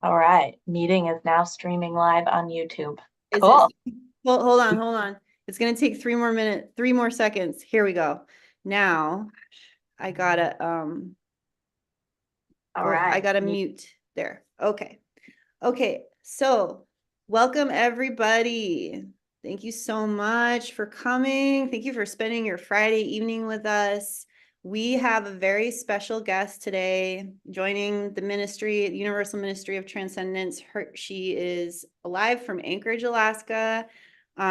All right. Meeting is now streaming live on YouTube. Is it? Cool. Hold on. It's gonna take 3 more minutes, 3 more seconds. Here we go. Now I gotta All oh, I right. gotta mute there. Okay. Okay, so welcome everybody. Thank you so much for coming. Thank you for spending your Friday evening with us. We have a very special guest today joining the ministry, the Universal Ministry of Transcendence. She is alive from Anchorage, Alaska.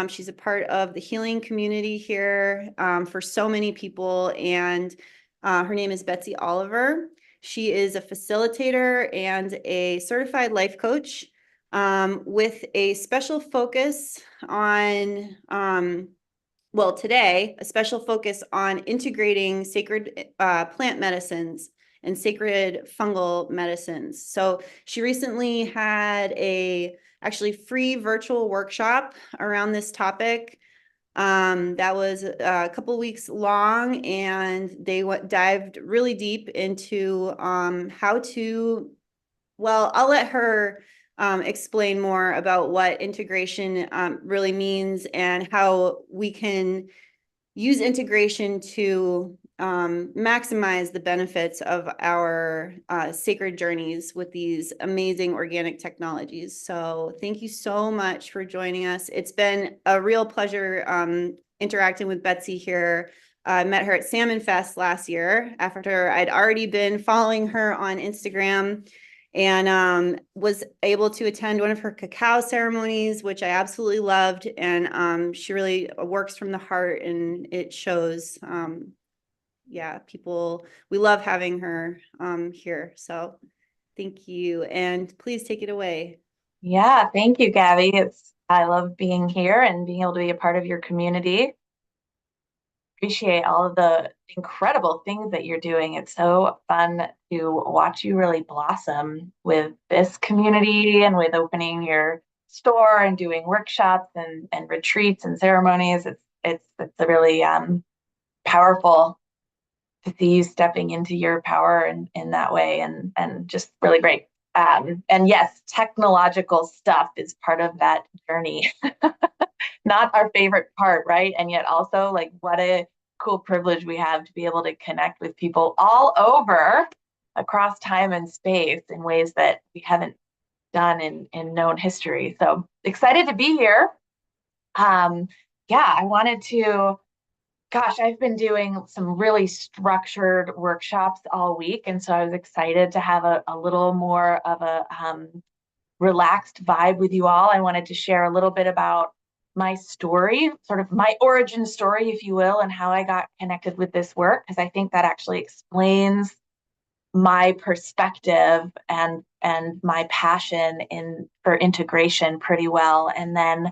She's a part of the healing community here for so many people, and her name is Betsi Oliver. She is a facilitator and a certified life coach with a special focus on, today, a special focus on integrating sacred plant medicines and sacred fungal medicines. So she recently had a actually free virtual workshop around this topic that was a couple weeks long, and they dived really deep into how to, I'll let her explain more about what integration really means and how we can use integration to maximize the benefits of our sacred journeys with these amazing organic technologies. So thank you so much for joining us. It's been a real pleasure interacting with Betsi here. I met her at Salmon Fest last year after I'd already been following her on Instagram, and was able to attend one of her cacao ceremonies, which I absolutely loved. And she really works from the heart, and it shows. Yeah, we love having her here. So thank you. And please take it away. Yeah. Thank you, Gabby. I love being here and being able to be a part of your community. Appreciate all of the incredible things that you're doing. It's so fun to watch you really blossom with this community and with opening your store and doing workshops and retreats and ceremonies. It's a really powerful to see you stepping into your power in that way, and just really great. And yes, technological stuff is part of that journey. Not our favorite part, right? And yet also, like, what a cool privilege we have to be able to connect with people all over across time and space in ways that we haven't done in known history. So excited to be here. Um, yeah, I wanted to, gosh, I've been doing some really structured workshops all week. And so I was excited to have a little more of a relaxed vibe with you all. I wanted to share a little bit about my story, sort of my origin story, if you will, and how I got connected with this work, because I think that actually explains my perspective and my passion in for integration pretty well. And then,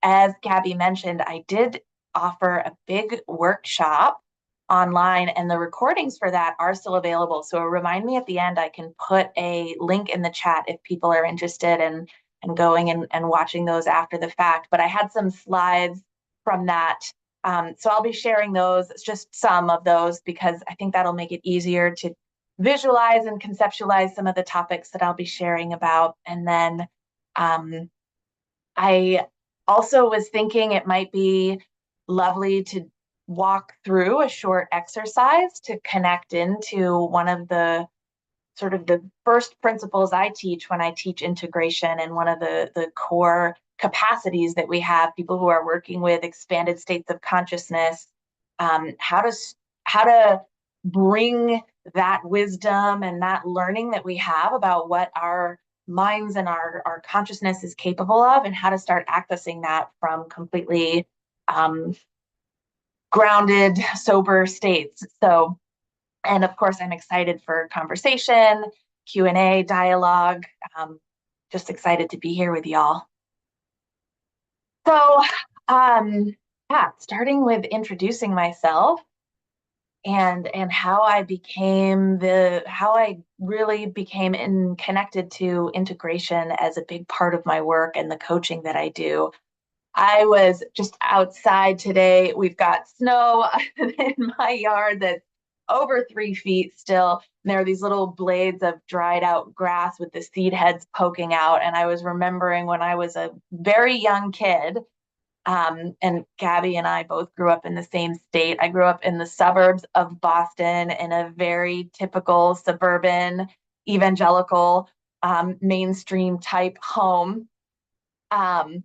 as Gabby mentioned, I did offer a big workshop online, and the recordings for that are still available. So remind me at the end, I can put a link in the chat if people are interested in going and watching those after the fact. But I had some slides from that. So I'll be sharing those, just some of those, because I think that'll make it easier to visualize and conceptualize some of the topics that I'll be sharing about. And then I also was thinking it might be lovely to walk through a short exercise to connect into one of the sort of the first principles I teach when I teach integration, and one of the core capacities that we have, people who are working with expanded states of consciousness, how to bring that wisdom and that learning that we have about what our minds and our consciousness is capable of, and how to start accessing that from completely grounded, sober states. So, and of course, I'm excited for conversation, Q&A, dialogue. Just excited to be here with y'all. So, yeah, starting with introducing myself and how I really became connected to integration as a big part of my work and the coaching that I do. I was just outside today. We've got snow in my yard that's over 3 feet still. And there are these little blades of dried out grass with the seed heads poking out. And I was remembering when I was a very young kid, and Gabby and I both grew up in the same state. I grew up in the suburbs of Boston in a very typical suburban, evangelical, mainstream type home. Um,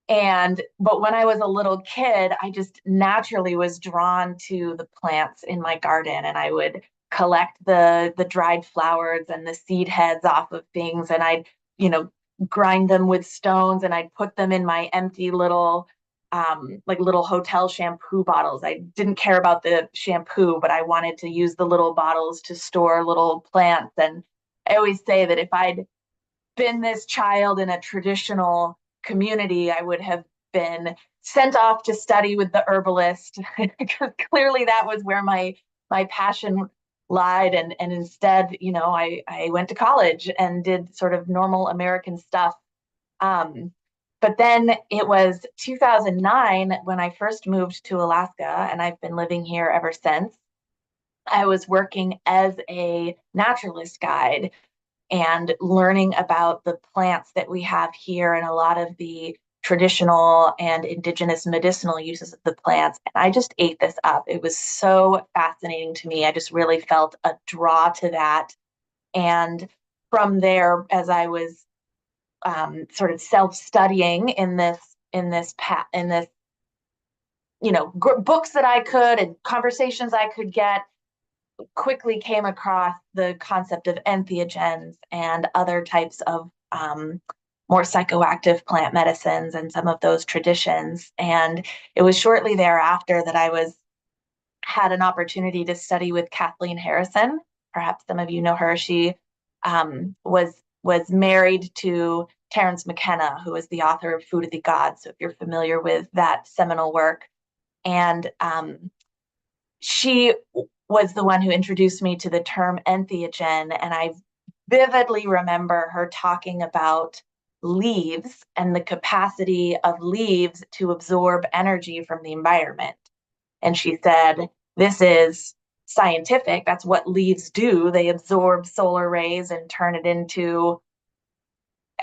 but when I was a little kid, I just naturally was drawn to the plants in my garden, and I would collect the dried flowers and the seed heads off of things, and I'd, you know, grind them with stones, and I'd put them in my empty little like little hotel shampoo bottles. I didn't care about the shampoo, but I wanted to use the little bottles to store little plants. And I always say that if I'd been this child in a traditional community, I would have been sent off to study with the herbalist because clearly that was where my passion lied. And instead, I went to college and did sort of normal American stuff. But then it was 2009 when I first moved to Alaska, and I've been living here ever since. I was working as a naturalist guide and learning about the plants that we have here and a lot of the traditional and indigenous medicinal uses of the plants. And I just ate this up. It was so fascinating to me. I just really felt a draw to that. And from there, as I was sort of self-studying in this books that I could and conversations I could get, quickly came across the concept of entheogens and other types of more psychoactive plant medicines and some of those traditions. And it was shortly thereafter that I had an opportunity to study with Kathleen Harrison. Perhaps some of you know her. She was married to Terence McKenna, who is the author of Food of the Gods. So if you're familiar with that seminal work, and she was the one who introduced me to the term entheogen. And I vividly remember her talking about leaves and the capacity of leaves to absorb energy from the environment. And she said, this is scientific. That's what leaves do. They absorb solar rays and turn it into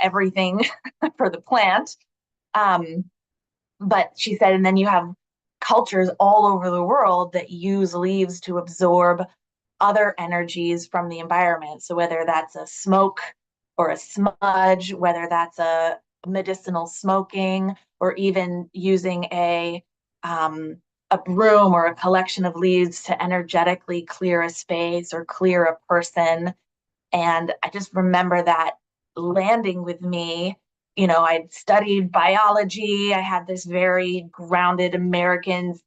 everything for the plant. But she said, and then you have cultures all over the world that use leaves to absorb other energies from the environment. So whether that's a smoke or a smudge, whether that's a medicinal smoking, or even using a broom or a collection of leaves to energetically clear a space or clear a person. And I just remember that landing with me. I'd studied biology. I had this very grounded American,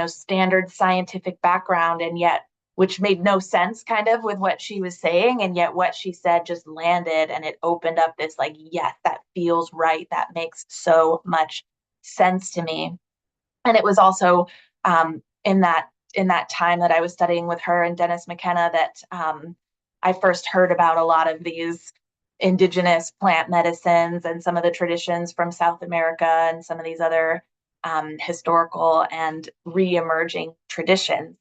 standard scientific background, and yet, which made no sense kind of with what she was saying. And yet what she said just landed, and it opened up this like, yes, that feels right. That makes so much sense to me. And it was also in that time that I was studying with her and Dennis McKenna that I first heard about a lot of these indigenous plant medicines and some of the traditions from South America and some of these other historical and re-emerging traditions.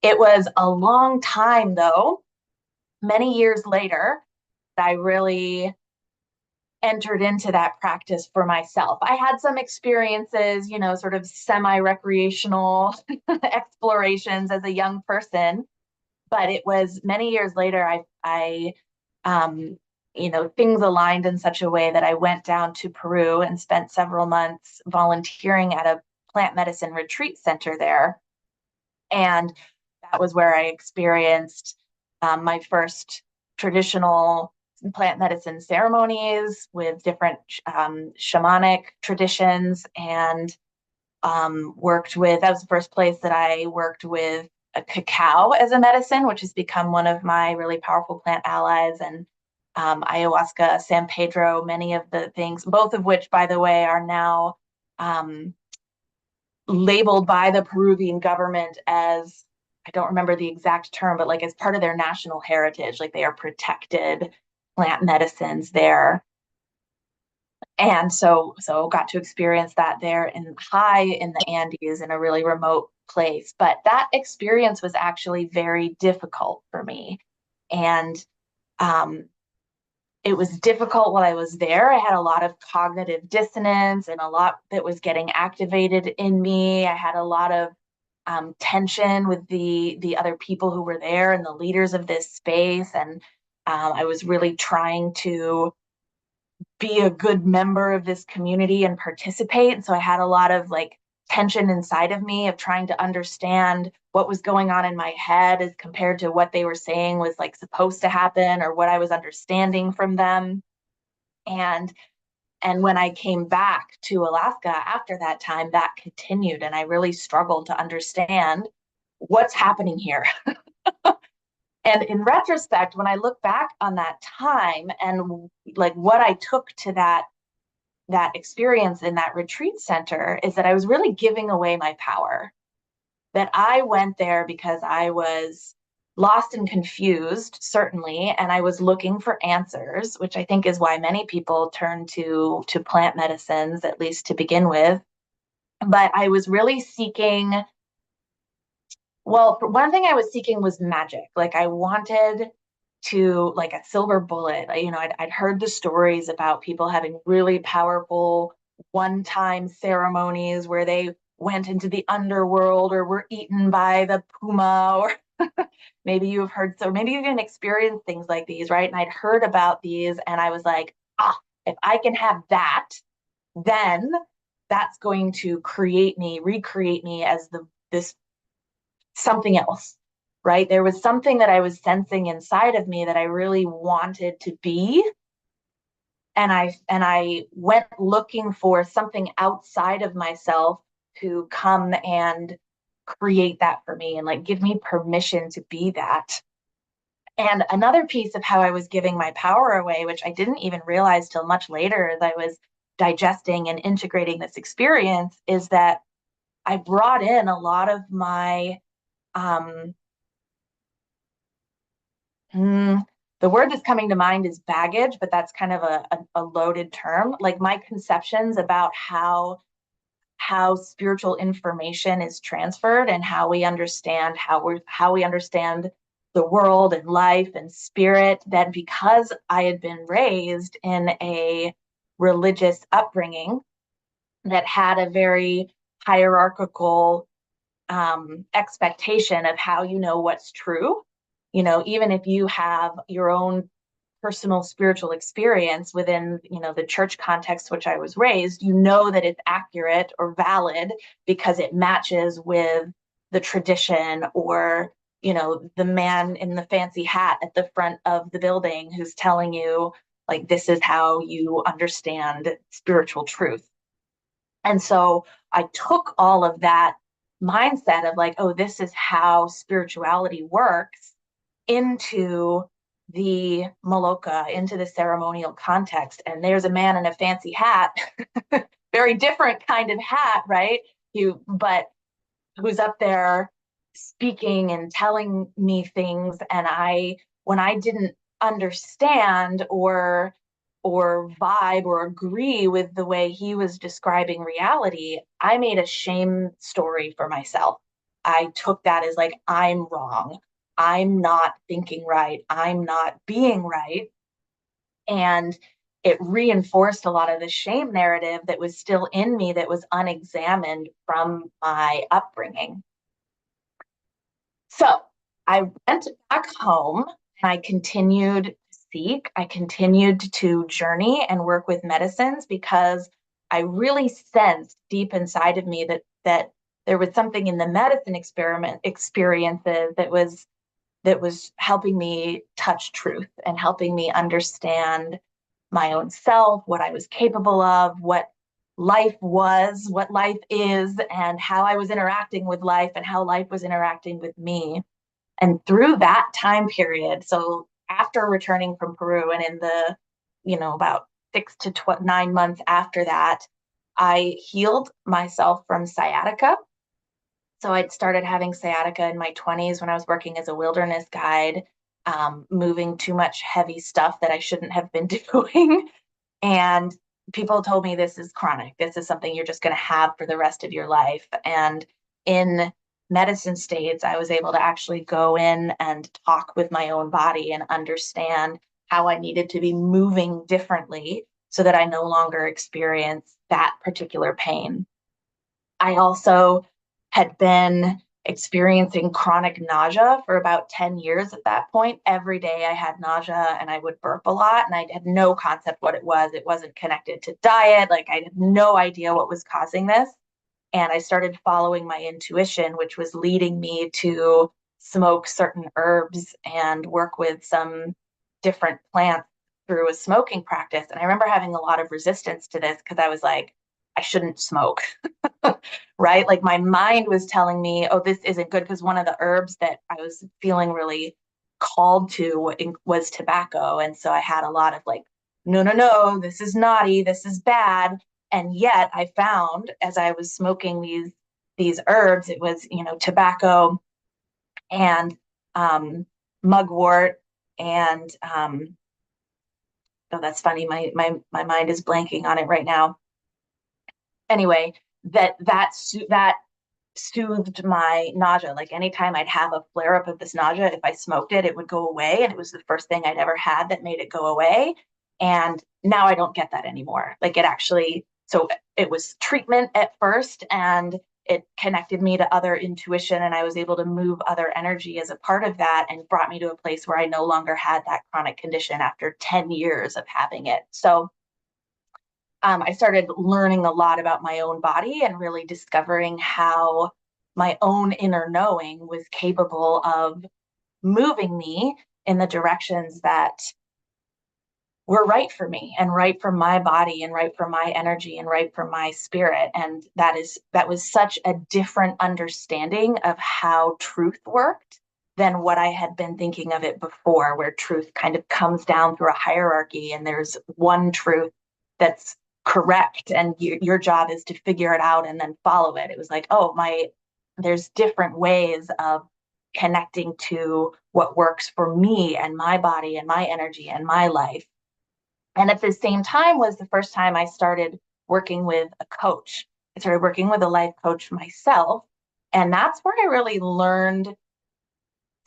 It was a long time, though, many years later, that I really entered into that practice for myself. I had some experiences, sort of semi-recreational explorations as a young person, but it was many years later I things aligned in such a way that I went down to Peru and spent several months volunteering at a plant medicine retreat center there. And that was where I experienced my first traditional plant medicine ceremonies with different shamanic traditions, and that was the first place that I worked with a cacao as a medicine, which has become one of my really powerful plant allies, and ayahuasca, San Pedro, many of the things, both of which, by the way, are now labeled by the Peruvian government as, I don't remember the exact term, but like as part of their national heritage, like they are protected plant medicines there. And so got to experience that there high in the Andes in a really remote place. But that experience was actually very difficult for me. And um, it was difficult while I was there. I had a lot of cognitive dissonance and a lot that was getting activated in me. I had a lot of tension with the other people who were there and the leaders of this space. And I was really trying to be a good member of this community and participate. And so I had a lot of like tension inside of me of trying to understand what was going on in my head as compared to what they were saying was like supposed to happen or what I was understanding from them. And when I came back to Alaska after that time, that continued. And I really struggled to understand what's happening here. And in retrospect, when I look back on that time and like what I took to that experience in that retreat center is that I was really giving away my power. That I went there because I was lost and confused, certainly, and I was looking for answers, which I think is why many people turn to plant medicines, at least to begin with. But I was really seeking, well, one thing I was seeking was magic. Like I wanted to like a silver bullet. I'd heard the stories about people having really powerful one-time ceremonies where they went into the underworld or were eaten by the puma, or maybe you've heard, so maybe you didn't experience things like these, right? And I'd heard about these and I was like, if I can have that, then that's going to recreate me as this something else, right? There was something that I was sensing inside of me that I really wanted to be. And I went looking for something outside of myself to come and create that for me and like give me permission to be that. And another piece of how I was giving my power away, which I didn't even realize till much later as I was digesting and integrating this experience, is that I brought in a lot of my um, the word that's coming to mind is baggage, but that's kind of a loaded term. Like my conceptions about how spiritual information is transferred and how we understand the world and life and spirit, that because I had been raised in a religious upbringing that had a very hierarchical expectation of how you know what's true. Even if you have your own personal spiritual experience within, the church context which I was raised, that it's accurate or valid because it matches with the tradition or, the man in the fancy hat at the front of the building who's telling you, like, this is how you understand spiritual truth. And so I took all of that mindset of like, oh, this is how spirituality works into the Maloka, into the ceremonial context. And there's a man in a fancy hat, very different kind of hat, right? But who's up there speaking and telling me things. And when I didn't understand or vibe or agree with the way he was describing reality, I made a shame story for myself. I took that as like, I'm wrong. I'm not thinking right. I'm not being right. And it reinforced a lot of the shame narrative that was still in me that was unexamined from my upbringing. So I went back home and I continued to seek. I continued to journey and work with medicines because I really sensed deep inside of me that there was something in the medicine experiences that was helping me touch truth and helping me understand my own self, what I was capable of, what life was, what life is, and how I was interacting with life and how life was interacting with me. And through that time period, so after returning from Peru and in the, about 9 months after that, I healed myself from sciatica. So I'd started having sciatica in my 20s when I was working as a wilderness guide, moving too much heavy stuff that I shouldn't have been doing. And people told me this is chronic. This is something you're just going to have for the rest of your life. And in medicine states, I was able to actually go in and talk with my own body and understand how I needed to be moving differently so that I no longer experience that particular pain. I also had been experiencing chronic nausea for about 10 years at that point. Every day I had nausea and I would burp a lot, and I had no concept what it was. It wasn't connected to diet. Like, I had no idea what was causing this. And I started following my intuition, which was leading me to smoke certain herbs and work with some different plants through a smoking practice. And I remember having a lot of resistance to this because I was like, I shouldn't smoke, right? Like, my mind was telling me, oh, this isn't good, because one of the herbs that I was feeling really called to was tobacco. And so I had a lot of like, no, no, no, this is naughty, this is bad. And yet I found, as I was smoking these herbs, it was, tobacco and mugwort and oh, that's funny, my mind is blanking on it right now. Anyway, that soothed my nausea. Like, anytime I'd have a flare up of this nausea, if I smoked it, it would go away. And it was the first thing I'd ever had that made it go away. And now I don't get that anymore. Like, so it was treatment at first, and it connected me to other intuition, and I was able to move other energy as a part of that, and brought me to a place where I no longer had that chronic condition after 10 years of having it. So I started learning a lot about my own body and really discovering how my own inner knowing was capable of moving me in the directions that were right for me and right for my body and right for my energy and right for my spirit. And that was such a different understanding of how truth worked than what I had been thinking of it before, where truth kind of comes down through a hierarchy and there's one truth that's correct, and your job is to figure it out and then follow it. It was like, oh, there's different ways of connecting to what works for me and my body and my energy and my life. And at the same time was the first time I started working with a coach. I started working with a life coach myself. And that's where I really learned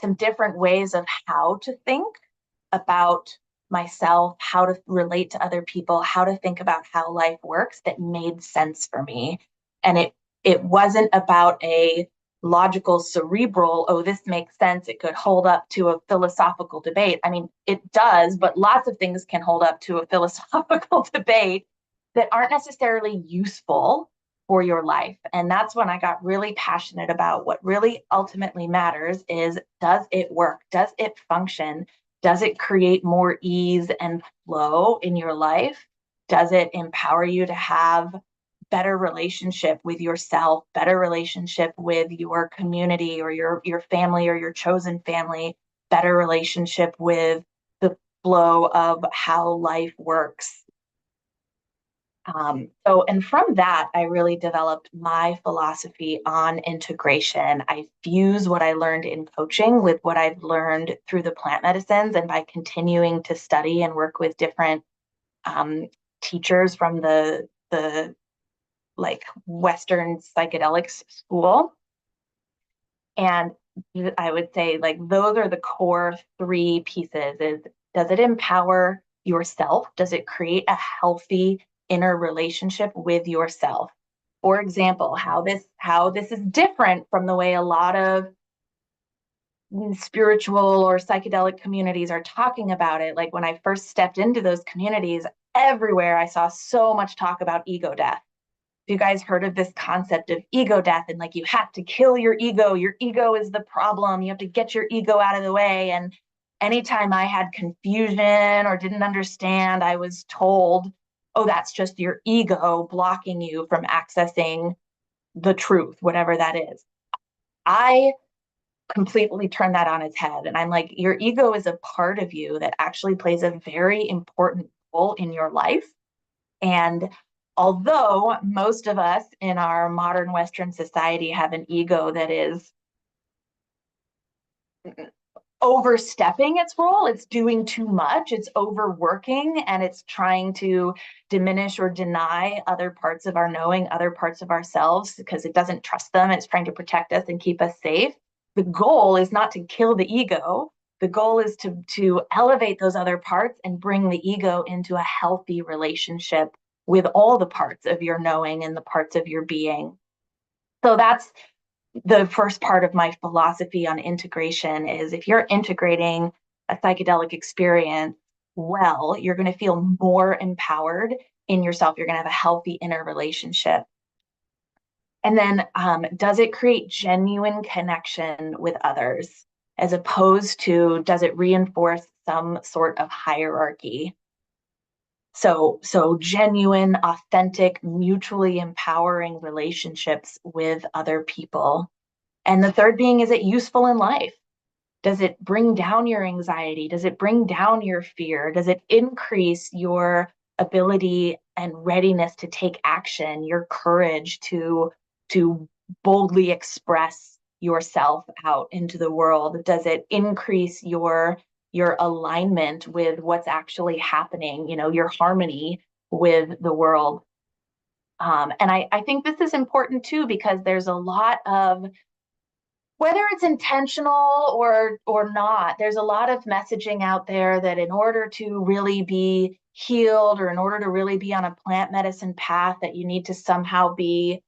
some different ways of how to think about myself, how to relate to other people, how to think about how life works, that made sense for me. And it wasn't about a logical, cerebral, oh, this makes sense, it could hold up to a philosophical debate. I mean, it does, but lots of things can hold up to a philosophical debate that aren't necessarily useful for your life. And that's when I got really passionate about what really ultimately matters is, does it work? Does it function? Does it create more ease and flow in your life? Does it empower you to have better relationship with yourself, better relationship with your community or your family or your chosen family, better relationship with the flow of how life works? And from that, I really developed my philosophy on integration. I fuse what I learned in coaching with what I've learned through the plant medicines, and by continuing to study and work with different teachers from the like Western psychedelics school. And I would say, like, those are the core three pieces: is, does it empower yourself? Does it create a healthy inner relationship with yourself? For example, how this is different from the way a lot of spiritual or psychedelic communities are talking about it. Like, when I first stepped into those communities, everywhere I saw so much talk about ego death. You guys heard of this concept of ego death, and like, you have to kill your ego is the problem, you have to get your ego out of the way. And anytime I had confusion or didn't understand, I was told, oh, that's just your ego blocking you from accessing the truth, whatever that is. I completely turned that on its head, and I'm like, your ego is a part of you that actually plays a very important role in your life. And although most of us in our modern Western society have an ego that is overstepping its role. It's doing too much. It's overworking, and it's trying to diminish or deny other parts of our knowing, other parts of ourselves, because it doesn't trust them. It's trying to protect us and keep us safe. The goal is not to kill the ego. The goal is to elevate those other parts and bring the ego into a healthy relationship with all the parts of your knowing and the parts of your being. So that's the first part of my philosophy on integration. Is if you're integrating a psychedelic experience well, you're going to feel more empowered in yourself. You're going to have a healthy inner relationship. And then, does it create genuine connection with others, as opposed to does it reinforce some sort of hierarchy? So genuine, authentic, mutually empowering relationships with other people. And the third being, is it useful in life? Does it bring down your anxiety? Does it bring down your fear? Does it increase your ability and readiness to take action, your courage to boldly express yourself out into the world? Does it increase your alignment with what's actually happening, your harmony with the world? And I think this is important too, because there's a lot of, whether it's intentional or not, there's a lot of messaging out there that in order to really be healed, or in order to really be on a plant medicine path, that you need to somehow be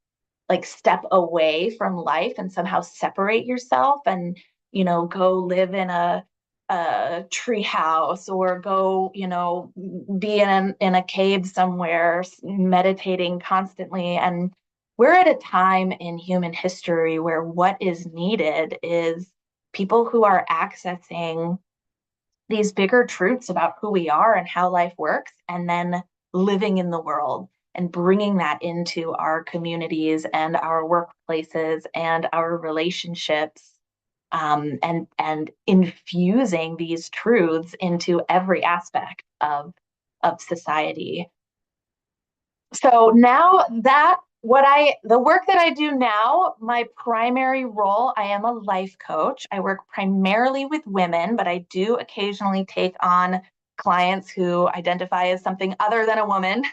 like step away from life and somehow separate yourself and go live in a tree house, or go be in a cave somewhere meditating constantly. And we're at a time in human history where what is needed is people who are accessing these bigger truths about who we are and how life works, and then living in the world and bringing that into our communities and our workplaces and our relationships, and infusing these truths into every aspect of society. So now that the work that I do now, my primary role, I am a life coach. I work primarily with women, but I do occasionally take on clients who identify as something other than a woman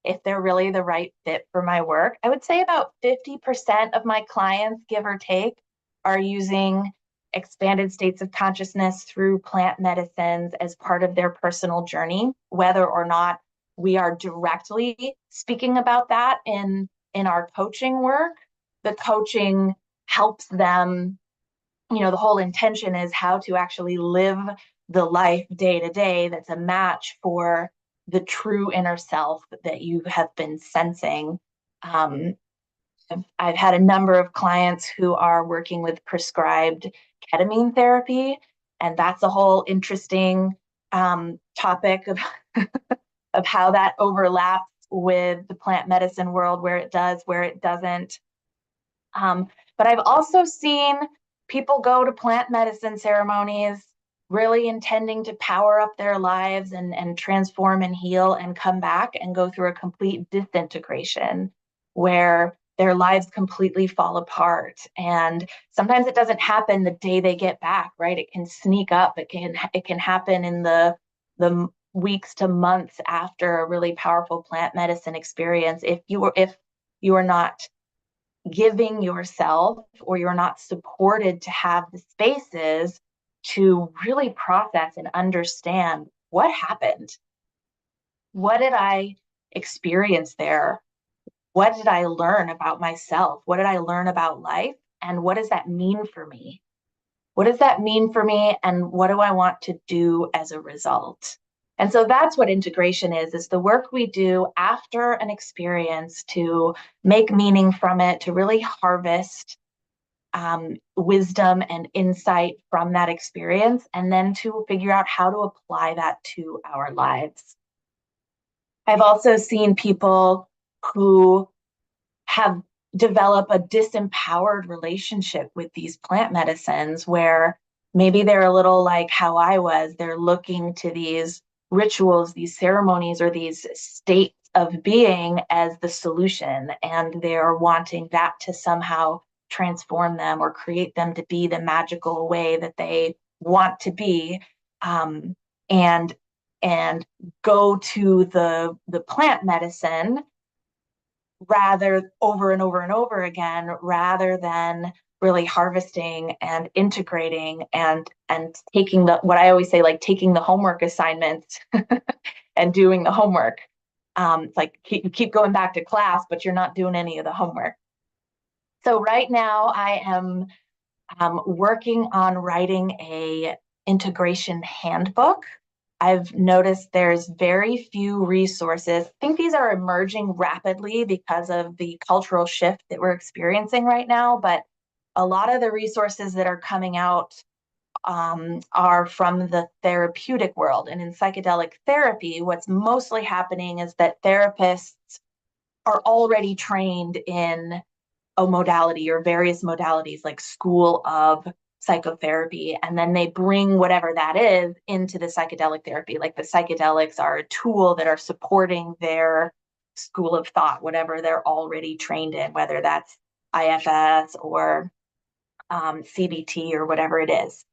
if they're really the right fit for my work. I would say about 50% of my clients, give or take, are using expanded states of consciousness through plant medicines as part of their personal journey, whether or not we are directly speaking about that in our coaching work. The coaching helps them, the whole intention is how to actually live the life day to day that's a match for the true inner self that you have been sensing. I've had a number of clients who are working with prescribed ketamine therapy, and that's a whole interesting topic of how that overlaps with the plant medicine world, where it does, where it doesn't. But I've also seen people go to plant medicine ceremonies really intending to power up their lives and transform and heal, and come back and go through a complete disintegration where their lives completely fall apart. And sometimes it doesn't happen the day they get back, right? It can sneak up. It can happen in the weeks to months after a really powerful plant medicine experience, if you are not giving yourself, or you're not supported to have the spaces to really process and understand what happened. What did I experience there? What did I learn about myself? What did I learn about life? And what does that mean for me? What does that mean for me? And what do I want to do as a result? And so that's what integration is the work we do after an experience to make meaning from it, to really harvest wisdom and insight from that experience, and then to figure out how to apply that to our lives. I've also seen people who have developed a disempowered relationship with these plant medicines, where maybe they're a little like how I was. They're looking to these rituals, these ceremonies, or these states of being as the solution, and they're wanting that to somehow transform them or create them to be the magical way that they want to be, and go to the plant medicine rather over and over and over again, rather than really harvesting and integrating and taking the, what I always say, like taking the homework assignments and doing the homework. It's like you keep going back to class, but you're not doing any of the homework. So right now I am working on writing a integration handbook. I've noticed there's very few resources. I think these are emerging rapidly because of the cultural shift that we're experiencing right now, but a lot of the resources that are coming out are from the therapeutic world. And in psychedelic therapy, what's mostly happening is that therapists are already trained in a modality or various modalities like school of psychotherapy, and then they bring whatever that is into the psychedelic therapy. Like the psychedelics are a tool that are supporting their school of thought, whatever they're already trained in, whether that's IFS or CBT or whatever it is.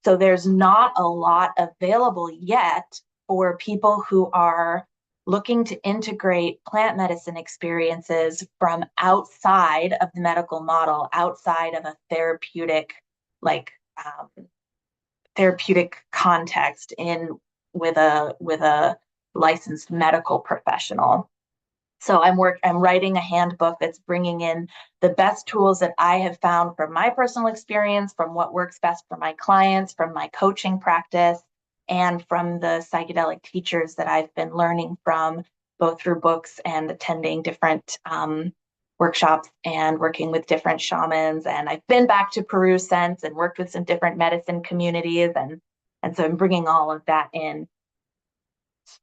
So there's not a lot available yet for people who are looking to integrate plant medicine experiences from outside of the medical model, outside of a therapeutic, like therapeutic context in with a licensed medical professional. So I'm writing a handbook that's bringing in the best tools that I have found from my personal experience, from what works best for my clients, from my coaching practice, and from the psychedelic teachers that I've been learning from, both through books and attending different workshops and working with different shamans. And I've been back to Peru since and worked with some different medicine communities. And so I'm bringing all of that in.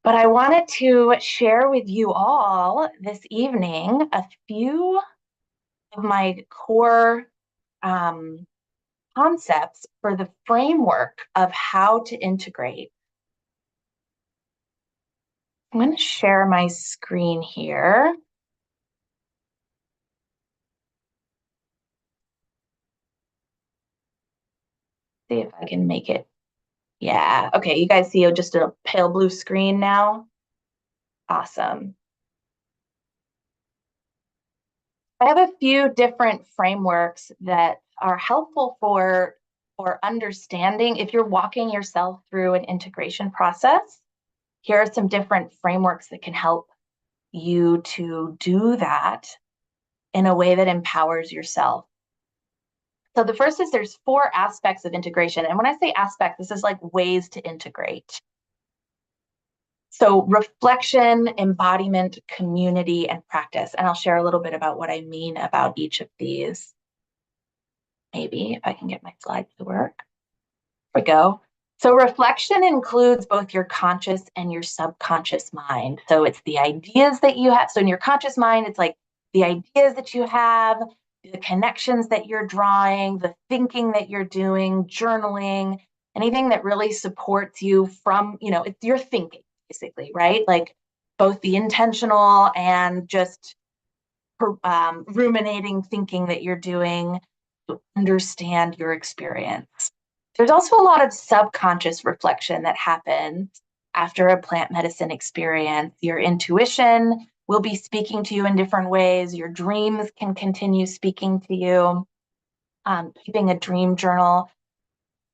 But I wanted to share with you all this evening a few of my core concepts for the framework of how to integrate. I'm going to share my screen here. See if I can make it. Yeah, okay, you guys see just a pale blue screen now? Awesome. I have a few different frameworks that are helpful for understanding if you're walking yourself through an integration process. Here are some different frameworks that can help you to do that in a way that empowers yourself. So the first is there's 4 aspects of integration. And when I say aspect, this is like ways to integrate. So reflection, embodiment, community, and practice. And I'll share a little bit about what I mean about each of these. Maybe if I can get my slides to work. There we go. So reflection includes both your conscious and your subconscious mind. So it's the ideas that you have. So in your conscious mind, it's like the ideas that you have, the connections that you're drawing, the thinking that you're doing, journaling, anything that really supports you from, it's your thinking, basically, right? Like both the intentional and just ruminating thinking that you're doing to understand your experience. There's also a lot of subconscious reflection that happens after a plant medicine experience. Your intuition will be speaking to you in different ways. Your dreams can continue speaking to you. Keeping a dream journal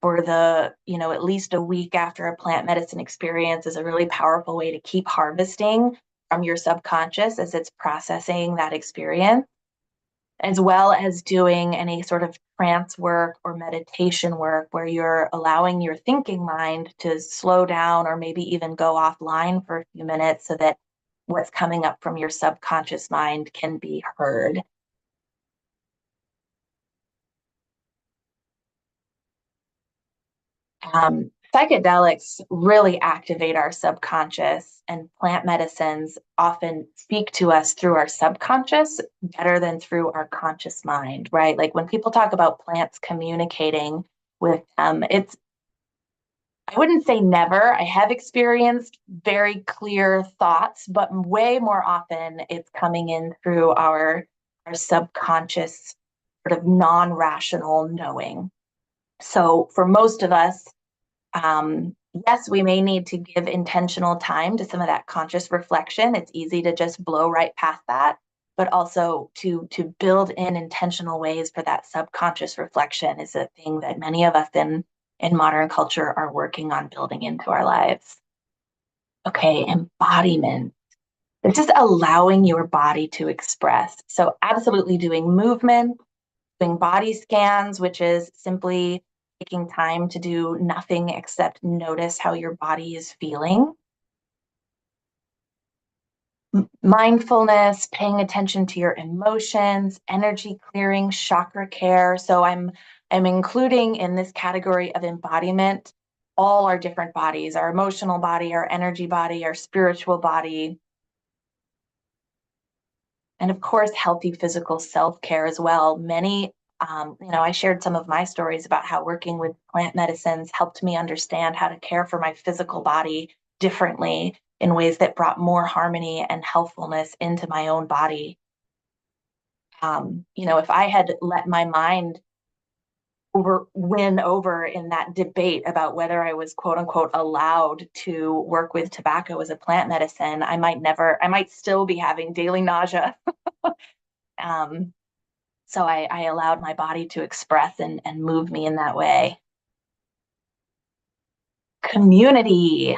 for at least a week after a plant medicine experience is a really powerful way to keep harvesting from your subconscious as it's processing that experience, as well as doing any sort of trance work or meditation work where you're allowing your thinking mind to slow down or maybe even go offline for a few minutes so that what's coming up from your subconscious mind can be heard. Psychedelics really activate our subconscious, and plant medicines often speak to us through our subconscious better than through our conscious mind, right? Like when people talk about plants communicating with them, I wouldn't say never. I have experienced very clear thoughts, but way more often it's coming in through our subconscious sort of non-rational knowing. So for most of us, Yes, we may need to give intentional time to some of that conscious reflection. It's easy to just blow right past that, but also to build in intentional ways for that subconscious reflection is a thing that many of us in modern culture are working on building into our lives. Okay, embodiment. This is allowing your body to express. So absolutely doing movement, doing body scans, which is simply taking time to do nothing except notice how your body is feeling. Mindfulness, paying attention to your emotions, energy clearing, chakra care. So I'm including in this category of embodiment all our different bodies, our emotional body, our energy body, our spiritual body, and of course, healthy physical self-care as well. Many, I shared some of my stories about how working with plant medicines helped me understand how to care for my physical body differently in ways that brought more harmony and healthfulness into my own body. If I had let my mind win over in that debate about whether I was quote unquote allowed to work with tobacco as a plant medicine, I might still be having daily nausea. um, So I allowed my body to express and move me in that way. Community,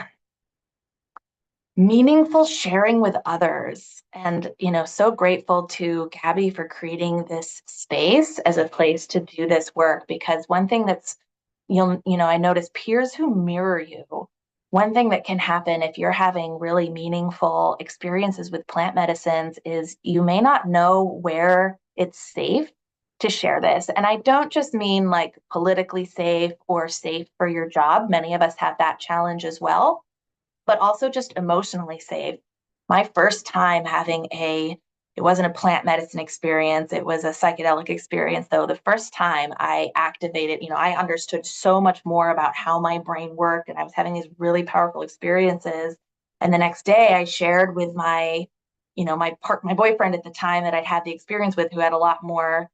meaningful sharing with others. And, so grateful to Gabby for creating this space as a place to do this work, because one thing I notice peers who mirror you. One thing that can happen if you're having really meaningful experiences with plant medicines is you may not know where it's safe to share this. And I don't just mean like politically safe or safe for your job. Many of us have that challenge as well, but also just emotionally safe. My first time it wasn't a plant medicine experience, it was a psychedelic experience, though. The first time I activated, I understood so much more about how my brain worked, and I was having these really powerful experiences. And the next day I shared with my boyfriend at the time that I'd had the experience with, who had a lot more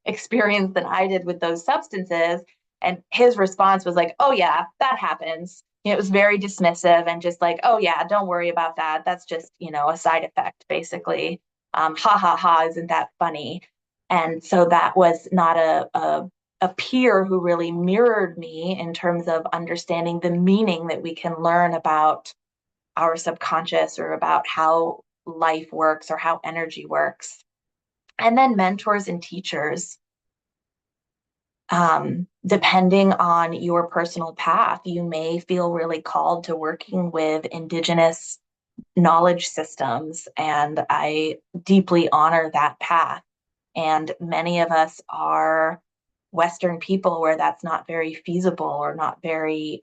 experience than I did with those substances. And his response was like, "Oh, yeah, that happens." It was very dismissive and just like, "Oh, yeah, don't worry about that. That's just, a side effect, basically. Ha ha ha, isn't that funny?" And so that was not a peer who really mirrored me in terms of understanding the meaning that we can learn about our subconscious or about how life works or how energy works. And then mentors and teachers. Depending on your personal path, you may feel really called to working with Indigenous knowledge systems, and I deeply honor that path. And many of us are Western people where that's not very feasible or not very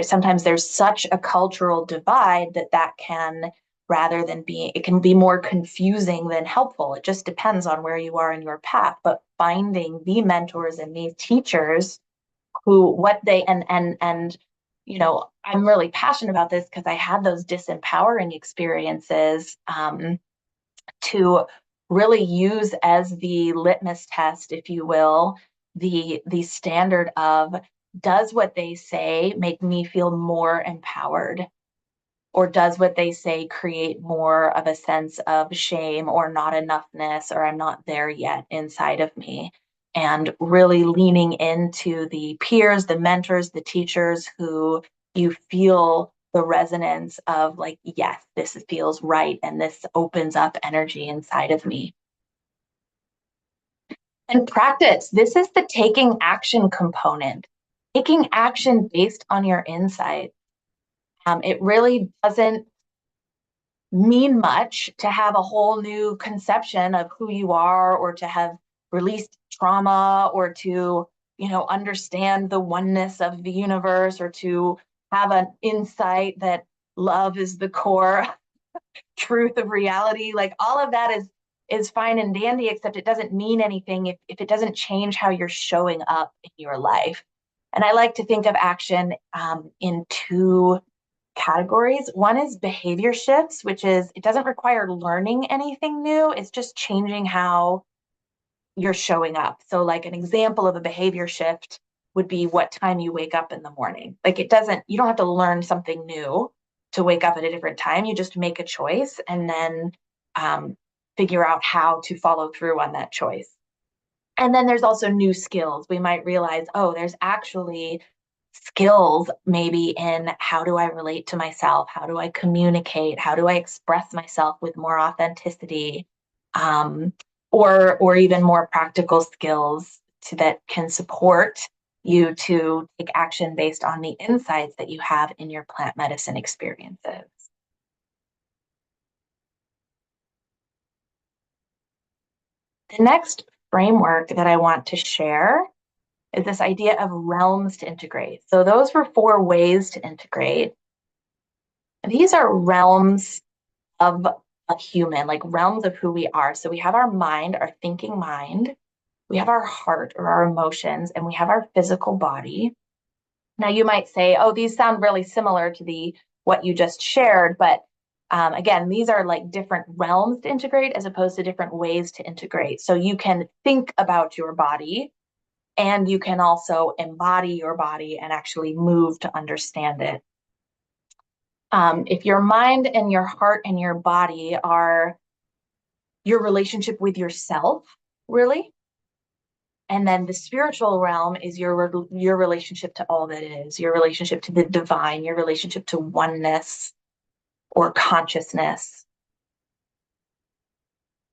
sometimes there's such a cultural divide that can, rather than being, it can be more confusing than helpful. It just depends on where you are in your path. But finding the mentors and these teachers who what they and I'm really passionate about this because I had those disempowering experiences, to really use as the litmus test, if you will, the standard of, does what they say make me feel more empowered? Or does what they say create more of a sense of shame or not enoughness, or I'm not there yet inside of me? And really leaning into the peers, the mentors, the teachers who you feel the resonance of, like, yes, this feels right. And this opens up energy inside of me. And practice. This is the taking action component, taking action based on your insight. It really doesn't mean much to have a whole new conception of who you are, or to have released trauma, or to understand the oneness of the universe, or to have an insight that love is the core truth of reality. Like, all of that is fine and dandy, except it doesn't mean anything if it doesn't change how you're showing up in your life. And I like to think of action in two categories. One is behavior shifts, which is, it doesn't require learning anything new. It's just changing how you're showing up. So like an example of a behavior shift would be what time you wake up in the morning. Like it doesn't, you don't have to learn something new to wake up at a different time. You just make a choice and then figure out how to follow through on that choice. And then there's also new skills. We might realize, oh, there's actually skills maybe in how do I relate to myself? How do I communicate? How do I express myself with more authenticity? Um, or even more practical skills that can support you to take action based on the insights that you have in your plant medicine experiences. The next framework that I want to share is this idea of realms to integrate. So those were 4 ways to integrate. These are realms of a human, like realms of who we are. So we have our mind, our thinking mind, we have our heart or our emotions, and we have our physical body. Now you might say, oh, these sound really similar to what you just shared, but again, these are like different realms to integrate as opposed to different ways to integrate. So you can think about your body and you can also embody your body and actually move to understand it. If your mind and your heart and your body are your relationship with yourself, really, and then the spiritual realm is your relationship to all that is, your relationship to the divine, your relationship to oneness or consciousness.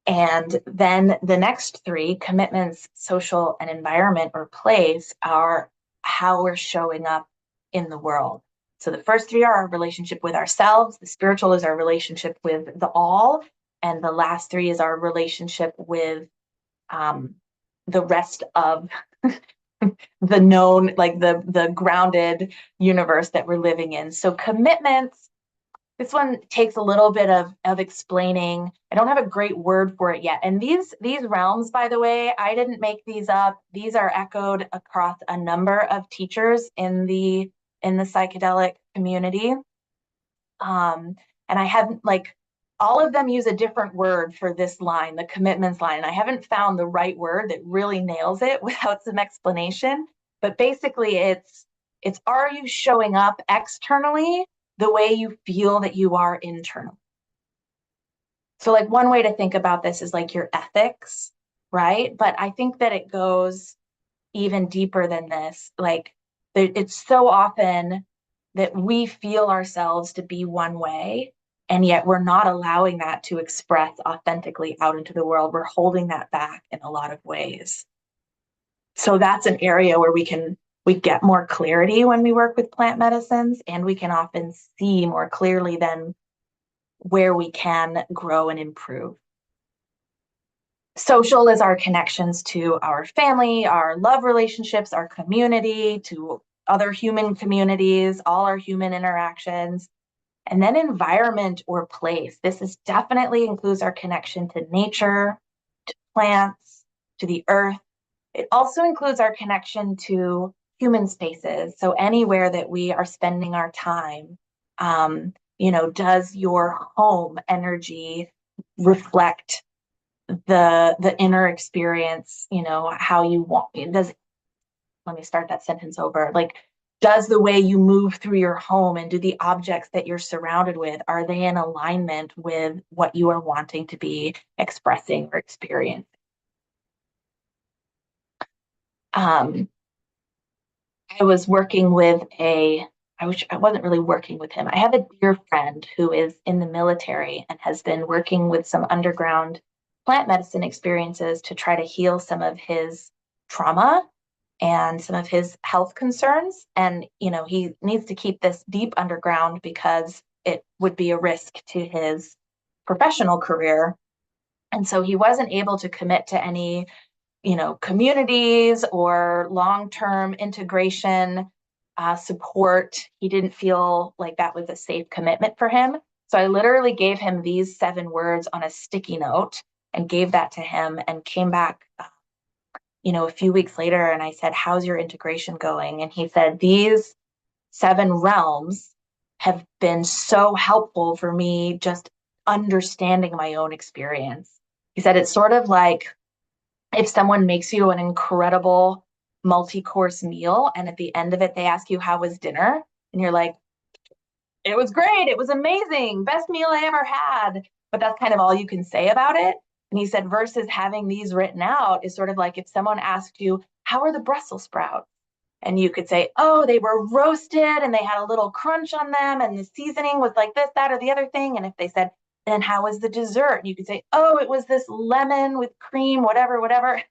And then the next 3, commitments, social, and environment or place, are how we're showing up in the world. So the first 3 are our relationship with ourselves, the spiritual is our relationship with the all, and the last 3 is our relationship with the rest of the known, like the grounded universe that we're living in. So commitments, this one takes a little bit of explaining. I don't have a great word for it yet. And these realms, by the way, I didn't make these up. These are echoed across a number of teachers in the psychedelic community. And I haven't, like, all of them use a different word for this line, the commitments line. And I haven't found the right word that really nails it without some explanation. But basically it's are you showing up externally the way you feel that you are internally? So like one way to think about this is like your ethics, right? But I think that it goes even deeper than this. Like it's so often that we feel ourselves to be one way, and yet we're not allowing that to express authentically out into the world. We're holding that back in a lot of ways. So that's an area where we get more clarity when we work with plant medicines, and we can often see more clearly then where we can grow and improve. Social is our connections to our family, our love relationships, our community, to other human communities, all our human interactions. And then environment or place. This is definitely includes our connection to nature, to plants, to the earth. It also includes our connection to human spaces. So anywhere that we are spending our time, does your home energy reflect the inner experience, how you want it? Let me start that sentence over. Like, does the way you move through your home and do the objects that you're surrounded with, are they in alignment with what you are wanting to be expressing or experiencing? I was working with I wasn't really working with him. I have a dear friend who is in the military and has been working with some underground plant medicine experiences to try to heal some of his trauma and some of his health concerns. And, he needs to keep this deep underground because it would be a risk to his professional career. And so he wasn't able to commit to any, communities or long-term integration support. He didn't feel like that was a safe commitment for him. So I literally gave him these 7 words on a sticky note and gave that to him and came back a few weeks later, and I said, how's your integration going? And he said, these 7 realms have been so helpful for me just understanding my own experience. He said, it's sort of like if someone makes you an incredible multi-course meal, and at the end of it, they ask you, how was dinner? And you're like, it was great. It was amazing. Best meal I ever had. But that's kind of all you can say about it. And he said, versus having these written out is sort of like if someone asked you, how are the Brussels sprouts? And you could say, oh, they were roasted and they had a little crunch on them and the seasoning was like this, that, or the other thing. And if they said, and how was the dessert? You could say, oh, it was this lemon with cream, whatever, whatever.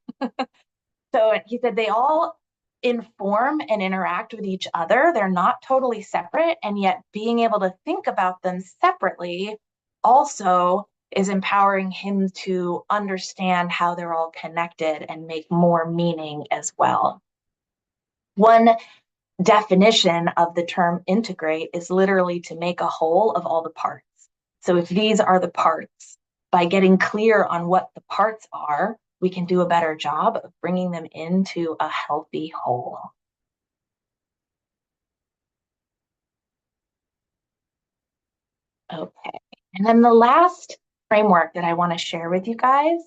So he said they all inform and interact with each other. They're not totally separate. And yet being able to think about them separately also is empowering him to understand how they're all connected and make more meaning as well. One definition of the term integrate is literally to make a whole of all the parts. So if these are the parts, by getting clear on what the parts are, we can do a better job of bringing them into a healthy whole. Okay. And then the last framework that I want to share with you guys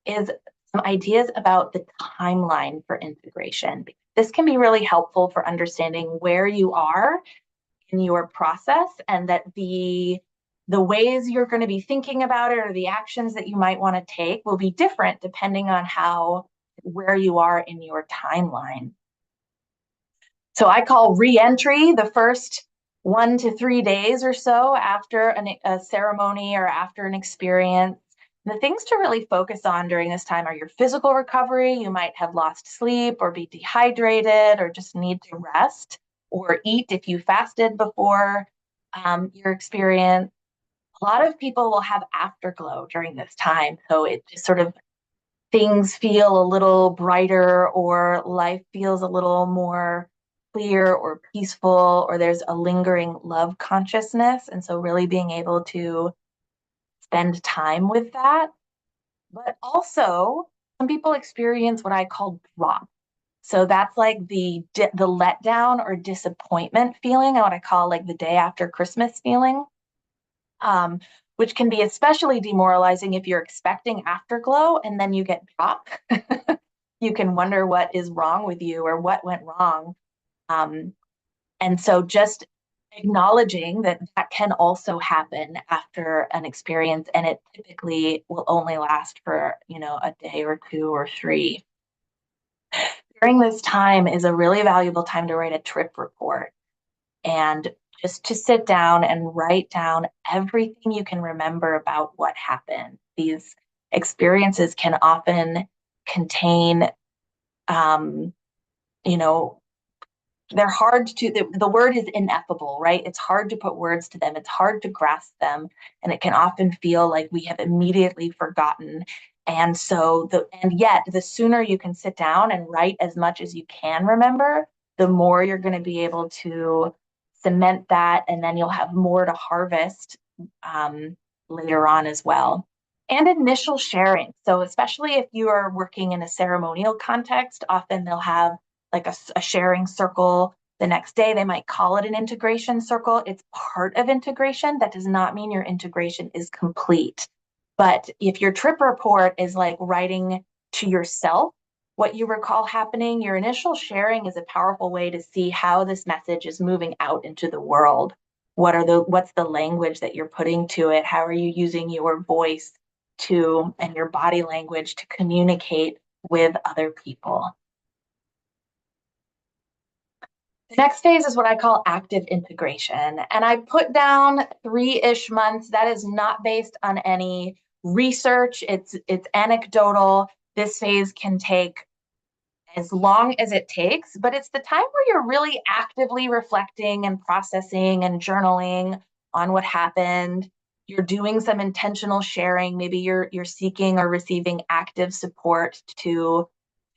is some ideas about the timeline for integration. This can be really helpful for understanding where you are in your process, and that the ways you're going to be thinking about it or the actions that you might want to take will be different depending on where you are in your timeline. So I call re-entry the first 1 to 3 days or so after a ceremony or after an experience. The things to really focus on during this time are your physical recovery. You might have lost sleep or be dehydrated or just need to rest or eat if you fasted before your experience. A lot of people will have afterglow during this time. So it just sort of things feel a little brighter or life feels a little more clear or peaceful, or there's a lingering love consciousness. And so really being able to spend time with that. But also some people experience what I call drop. So that's like the letdown or disappointment feeling, what I call like the day after Christmas feeling, which can be especially demoralizing if you're expecting afterglow and then you get drop. You can wonder what is wrong with you or what went wrong. And so just acknowledging that that can also happen after an experience, and it typically will only last for, a day or 2 or 3. During this time is a really valuable time to write a trip report and just to sit down and write down everything you can remember about what happened. These experiences can often contain, they're hard to, the word is ineffable, right? It's hard to put words to them. It's hard to grasp them. And it can often feel like we have immediately forgotten. And yet the sooner you can sit down and write as much as you can remember, the more you're going to be able to cement that. And then you'll have more to harvest later on as well. And initial sharing. So especially if you are working in a ceremonial context, often they'll have like a sharing circle. The next day, they might call it an integration circle. It's part of integration. That does not mean your integration is complete. But if your trip report is like writing to yourself what you recall happening, your initial sharing is a powerful way to see how this message is moving out into the world. What's the language that you're putting to it? How are you using your voice and your body language to communicate with other people? The next phase is what I call active integration. And I put down 3-ish months. That is not based on any research. It's anecdotal. This phase can take as long as it takes, but it's the time where you're really actively reflecting and processing and journaling on what happened. You're doing some intentional sharing. Maybe you're seeking or receiving active support to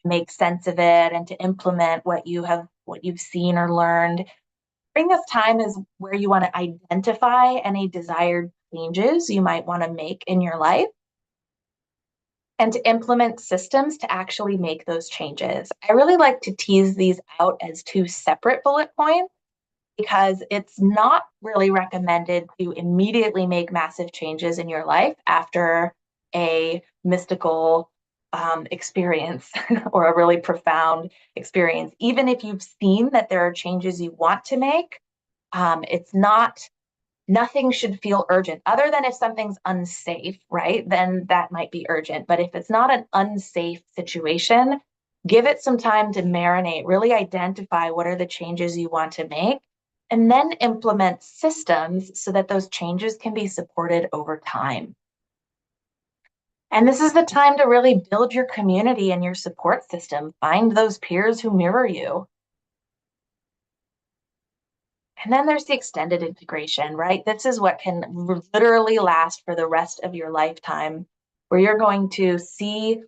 make sense of it and to implement what you've seen or learned. During this time is where you want to identify any desired changes you might want to make in your life and to implement systems to actually make those changes. I really like to tease these out as 2 separate bullet points because it's not really recommended to immediately make massive changes in your life after a mystical experience or a really profound experience. Even if you've seen that there are changes you want to make, it's not, nothing should feel urgent other than if something's unsafe, right? Then that might be urgent. But if it's not an unsafe situation, give it some time to marinate, really identify what are the changes you want to make, and then implement systems so that those changes can be supported over time. And this is the time to really build your community and your support system. Find those peers who mirror you. And then there's the extended integration, right? This is what can literally last for the rest of your lifetime, where you're going to see,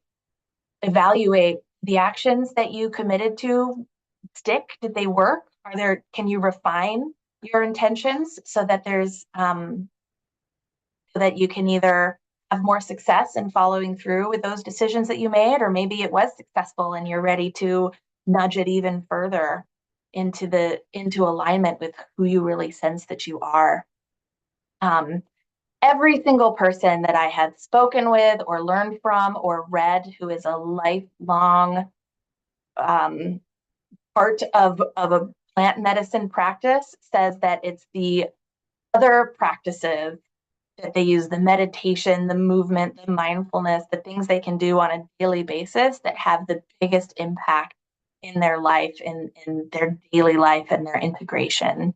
evaluate the actions that you committed to stick. Did they work? Can you refine your intentions so that so that you can either have more success in following through with those decisions that you made, or maybe it was successful and you're ready to nudge it even further into alignment with who you really sense that you are. Um, every single person that I had spoken with or learned from or read who is a lifelong um, part of a plant medicine practice says that it's the other practices that they use, the meditation, the movement, the mindfulness, the things they can do on a daily basis that have the biggest impact in their life, in their daily life and their integration.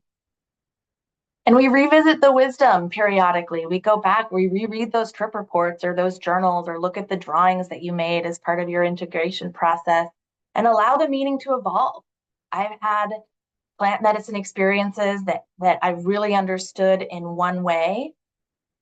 And we revisit the wisdom periodically. We go back, we reread those trip reports or those journals, or look at the drawings that you made as part of your integration process and allow the meaning to evolve. I've had plant medicine experiences that I really understood in one way,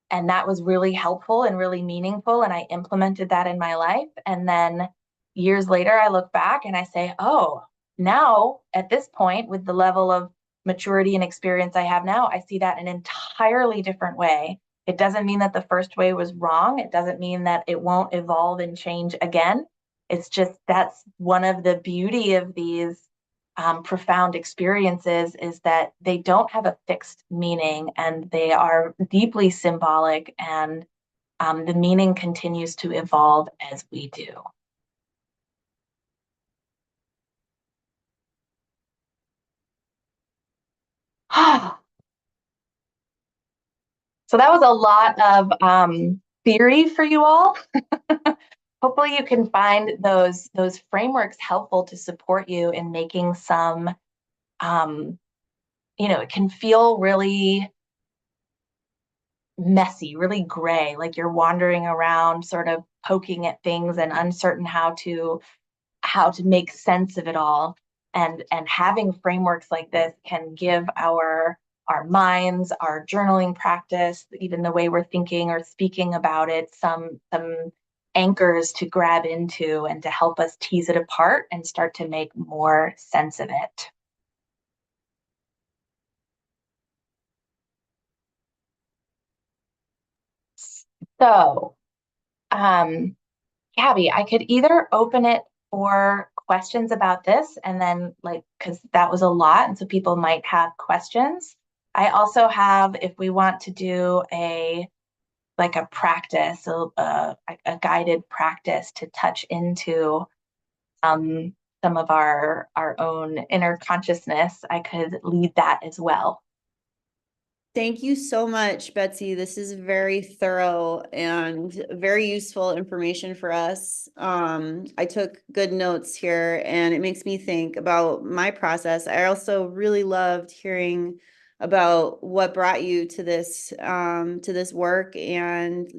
and that was really helpful and really meaningful, and I implemented that in my life. And then years later, I look back and I say, oh, now at this point, with the level of maturity and experience I have now, I see that in an entirely different way. It doesn't mean that the first way was wrong. It doesn't mean that it won't evolve and change again. It's just, that's one of the beauty of these profound experiences, is that they don't have a fixed meaning and they are deeply symbolic, and the meaning continues to evolve as we do. So that was a lot of theory for you all. Hopefully you can find those frameworks helpful to support you in making some, it can feel really messy, really gray, like you're wandering around sort of poking at things and uncertain how to make sense of it all. And having frameworks like this can give our minds, our journaling practice, even the way we're thinking or speaking about it, some anchors to grab into and to help us tease it apart and start to make more sense of it. So, Gabby, I could either open it for questions about this, and then, like, because that was a lot, and so people might have questions. I also have, if we want to do a practice, a guided practice to touch into some of our own inner consciousness, I could lead that as well. Thank you so much, Betsy. This is very thorough and very useful information for us. I took good notes here, and it makes me think about my process. I also really loved hearing about what brought you to this work, and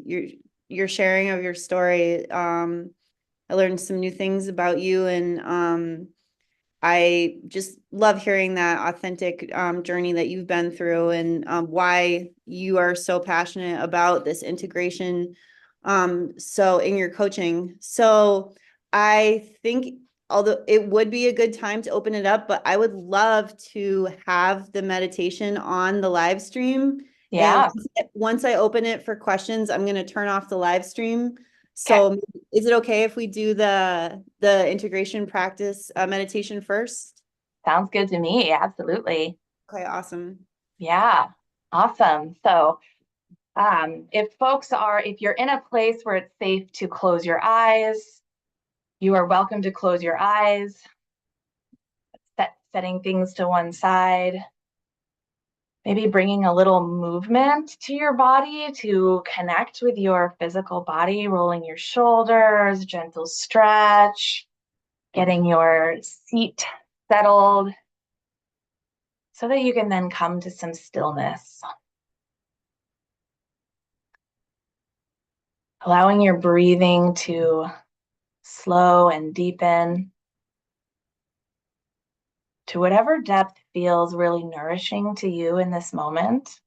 your sharing of your story. I learned some new things about you, and I just love hearing that authentic journey that you've been through, and why you are so passionate about this integration. So in your coaching. So I think, although it would be a good time to open it up, but I would love to have the meditation on the live stream. And Yeah. once I open it for questions, I'm going to turn off the live stream. Okay. So is it okay if we do the integration practice meditation first? Sounds good to me. Absolutely. Okay, awesome. Yeah. Awesome. So, if you're in a place where it's safe to close your eyes, You are welcome to close your eyes, setting things to one side. Maybe bringing a little movement to your body to connect with your physical body, rolling your shoulders, gentle stretch, getting your seat settled so that you can then come to some stillness. Allowing your breathing to slow and deepen to whatever depth feels really nourishing to you in this moment.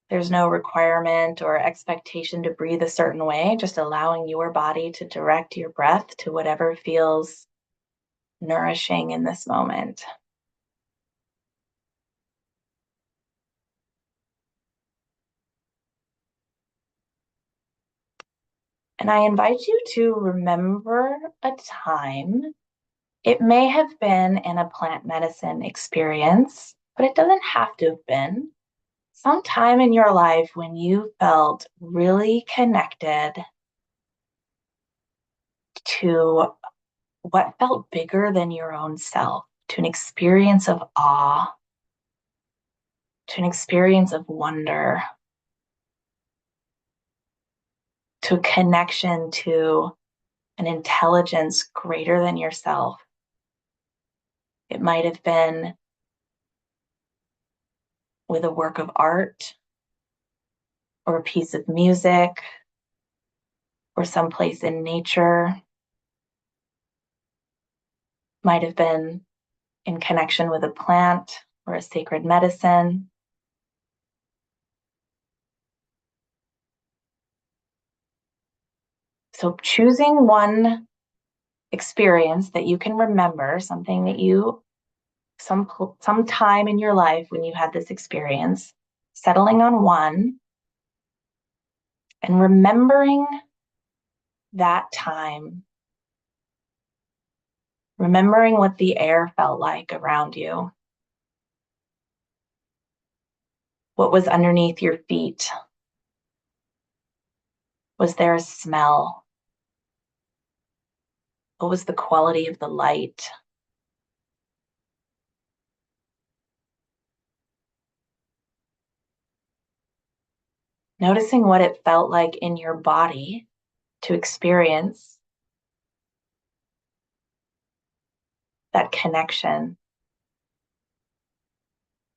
There's no requirement or expectation to breathe a certain way, just allowing your body to direct your breath to whatever feels nourishing in this moment. And I invite you to remember a time. It may have been in a plant medicine experience, but it doesn't have to have been. Some time in your life when you felt really connected to what felt bigger than your own self, to an experience of awe, to an experience of wonder, to a connection to an intelligence greater than yourself. It might have been with a work of art or a piece of music or someplace in nature. Might have been in connection with a plant or a sacred medicine. So choosing one experience that you can remember, something that you, some time in your life when you had this experience, settling on one and remembering that time, remembering what the air felt like around you, what was underneath your feet. Was there a smell? What was the quality of the light? Noticing what it felt like in your body to experience that connection,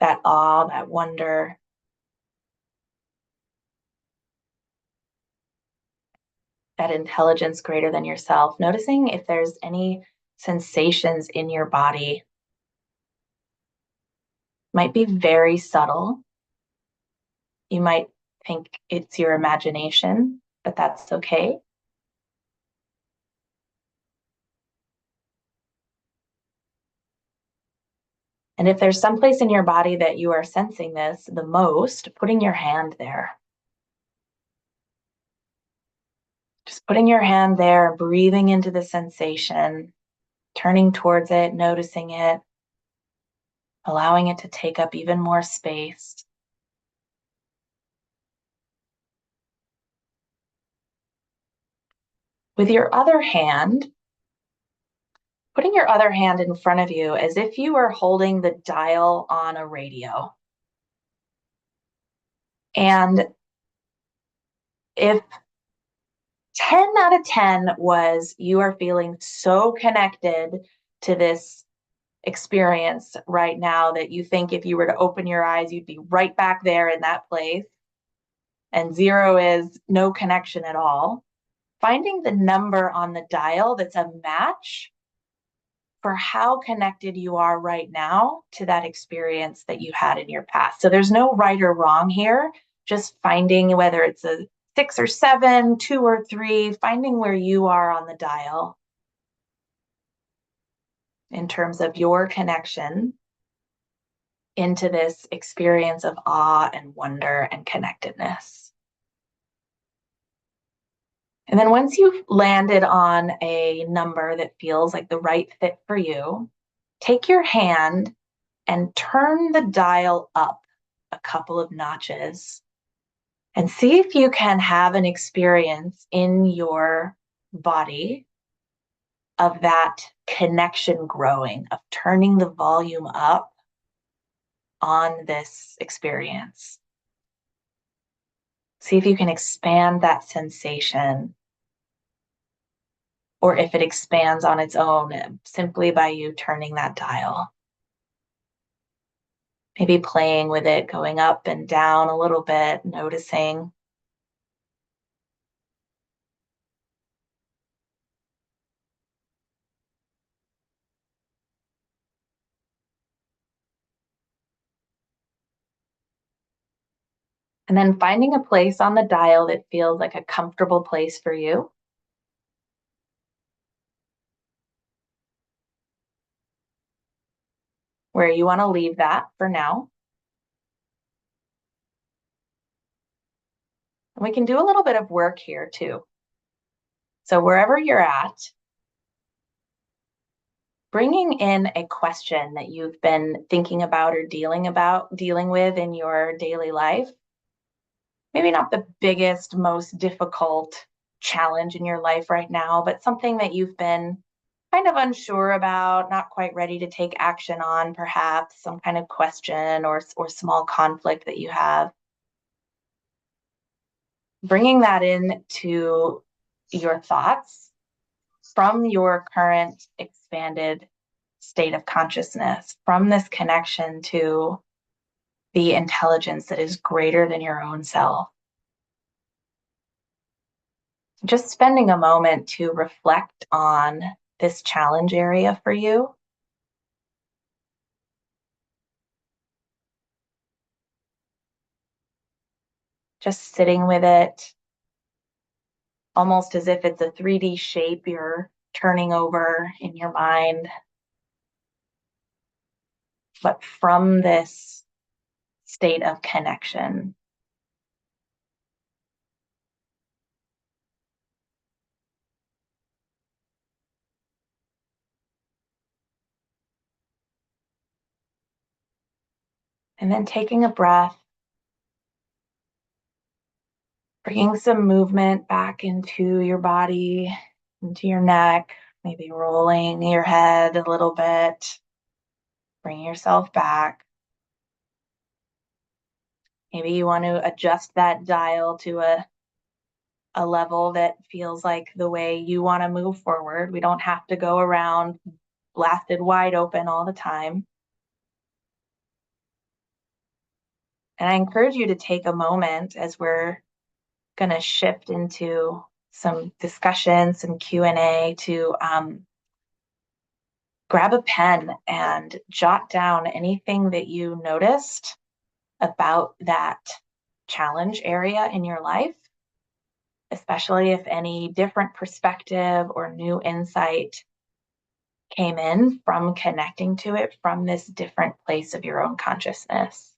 that awe, that wonder, that intelligence greater than yourself. Noticing if there's any sensations in your body. Might be very subtle. You might think it's your imagination, but that's okay. And if there's some place in your body that you are sensing this the most, putting your hand there. Just putting your hand there, breathing into the sensation, turning towards it, noticing it, allowing it to take up even more space. With your other hand, putting your other hand in front of you as if you were holding the dial on a radio. And if 10 out of 10 was you are feeling so connected to this experience right now that you think if you were to open your eyes, you'd be right back there in that place. And 0 is no connection at all. Finding the number on the dial that's a match for how connected you are right now to that experience that you had in your past. So there's no right or wrong here, just finding whether it's a 6 or 7, 2 or 3, finding where you are on the dial in terms of your connection into this experience of awe and wonder and connectedness. And then once you've landed on a number that feels like the right fit for you, take your hand and turn the dial up a couple of notches and see if you can have an experience in your body of that connection growing, of turning the volume up on this experience. See if you can expand that sensation, or if it expands on its own simply by you turning that dial. Maybe playing with it, going up and down a little bit, noticing. And then finding a place on the dial that feels like a comfortable place for you. Where you want to leave that for now. And we can do a little bit of work here too. So wherever you're at, bringing in a question that you've been thinking about or dealing with in your daily life. Maybe not the biggest, most difficult challenge in your life right now, but something that you've been kind of unsure about, not quite ready to take action on, perhaps some kind of question or small conflict that you have. Bringing that into your thoughts from your current expanded state of consciousness, from this connection to the intelligence that is greater than your own self. Just spending a moment to reflect on this challenge area for you. Just sitting with it, almost as if it's a 3D shape you're turning over in your mind. But from this state of connection. And then taking a breath, bringing some movement back into your body, into your neck, maybe rolling your head a little bit. Bring yourself back. Maybe you want to adjust that dial to a level that feels like the way you want to move forward. We don't have to go around blasted wide open all the time. And I encourage you to take a moment as we're going to shift into some discussion, some Q&A, to grab a pen and jot down anything that you noticed about that challenge area in your life, especially if any different perspective or new insight came in from connecting to it from this different place of your own consciousness.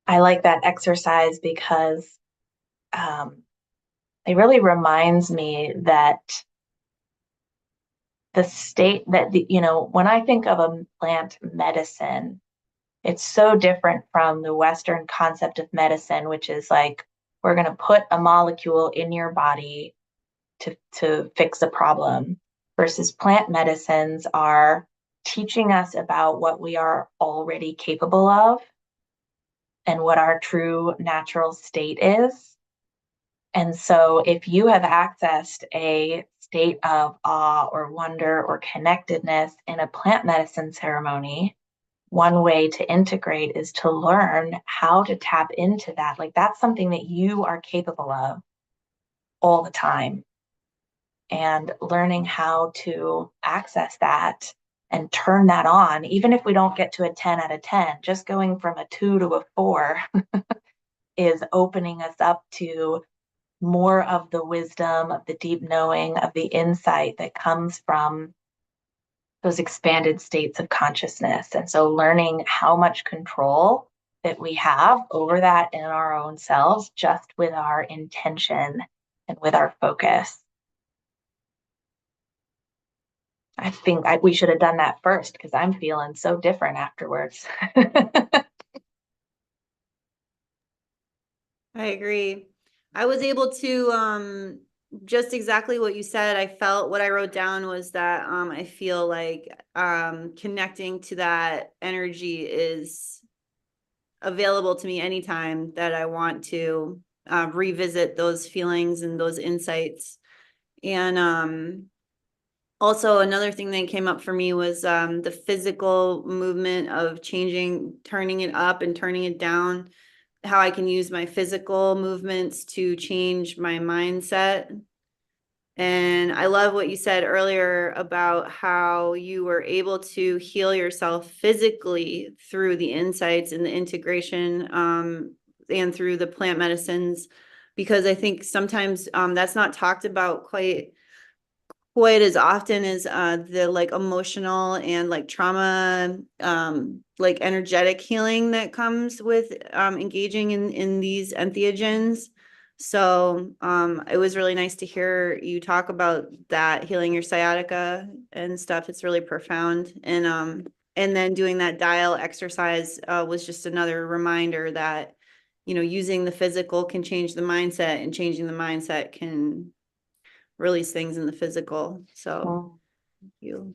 I like that exercise because it really reminds me that the state that, when I think of a plant medicine, it's so different from the Western concept of medicine, which is like, we're going to put a molecule in your body to fix a problem, versus plant medicines are teaching us about what we are already capable of and what our true natural state is. And so if you have accessed a state of awe or wonder or connectedness in a plant medicine ceremony, one way to integrate is to learn how to tap into that. Like, that's something that you are capable of all the time. And learning how to access that and turn that on, even if we don't get to a 10 out of 10, just going from a 2 to a 4 is opening us up to more of the wisdom, of the deep knowing, of the insight that comes from those expanded states of consciousness. And so learning how much control that we have over that in our own selves, just with our intention and with our focus. I think we should have done that first because I'm feeling so different afterwards. I agree. I was able to just exactly what you said. I felt what I wrote down was that I feel like connecting to that energy is available to me anytime that I want to revisit those feelings and those insights. And also another thing that came up for me was the physical movement of changing, turning it up and turning it down, how I can use my physical movements to change my mindset. And I love what you said earlier about how you were able to heal yourself physically through the insights and the integration and through the plant medicines, because I think sometimes that's not talked about quite as often as the like emotional and like trauma like energetic healing that comes with engaging in these entheogens. So it was really nice to hear you talk about that, healing your sciatica and stuff. It's really profound. And then doing that dial exercise was just another reminder that, you know, using the physical can change the mindset, and changing the mindset can release things in the physical. So Mm. thank you.